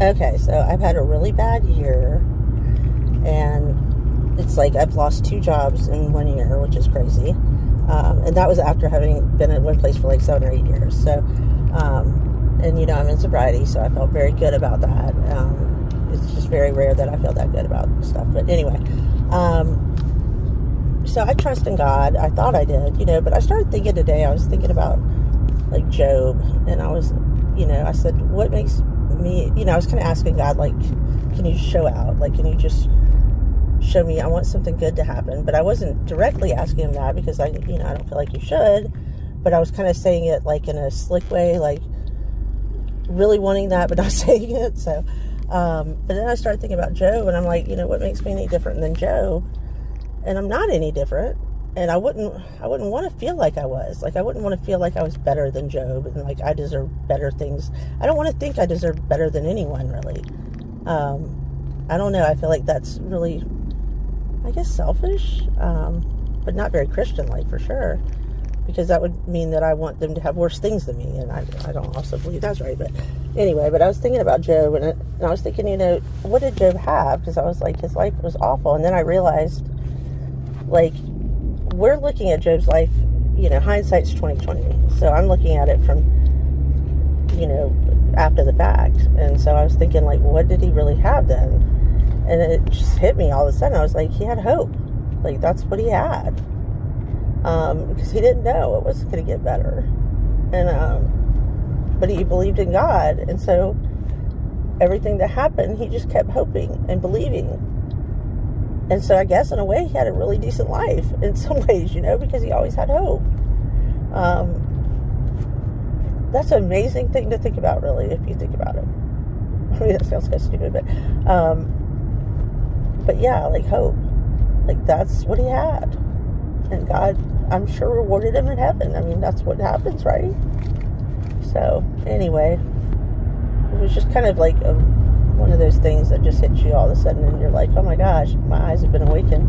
Okay, so I've had a really bad year, and it's like I've lost 2 jobs in 1 year, which is crazy. And that was after having been in one place for like 7 or 8 years. So, and I'm in sobriety, so I felt very good about that. It's just very rare that I feel that good about stuff. But anyway, so I trust in God. I thought I did, but I started thinking today, I was thinking about like Job, and I was, I said, what makes me, I was kind of asking God, like, can you show out? Like, can you just show me, I want something good to happen? But I wasn't directly asking him that because I don't feel like you should, but I was kind of saying it like in a slick way, like really wanting that, but not saying it. So, but then I started thinking about Job, and I'm like, what makes me any different than Job? And I'm not any different. And I wouldn't want to feel like I was. Like, I wouldn't want to feel like I was better than Job and like I deserve better things. I don't want to think I deserve better than anyone, really. I don't know. I feel like that's really, I guess, selfish, but not very Christian-like for sure. Because that would mean that I want them to have worse things than me. And I don't also believe that's right. But anyway, I was thinking about Job, and I was thinking, what did Job have? Because I was like, his life was awful. And then I realized, like, we're looking at Job's life, hindsight's 20/20. So I'm looking at it from, after the fact. And so I was thinking, like, what did he really have then? And it just hit me all of a sudden. I was like, he had hope. Like, that's what he had. Because he didn't know it was going to get better. And, but he believed in God. And so everything that happened, he just kept hoping and believing. And so I guess in a way he had a really decent life in some ways, because he always had hope. That's an amazing thing to think about, really, if you think about it. I mean, that sounds kind of stupid, but yeah, like hope. Like, that's what he had. And God, I'm sure, rewarded him in heaven. I mean, that's what happens, right? So anyway, it was just kind of like one of those things that just hits you all of a sudden, and you're like, oh my gosh, my eyes have been awoken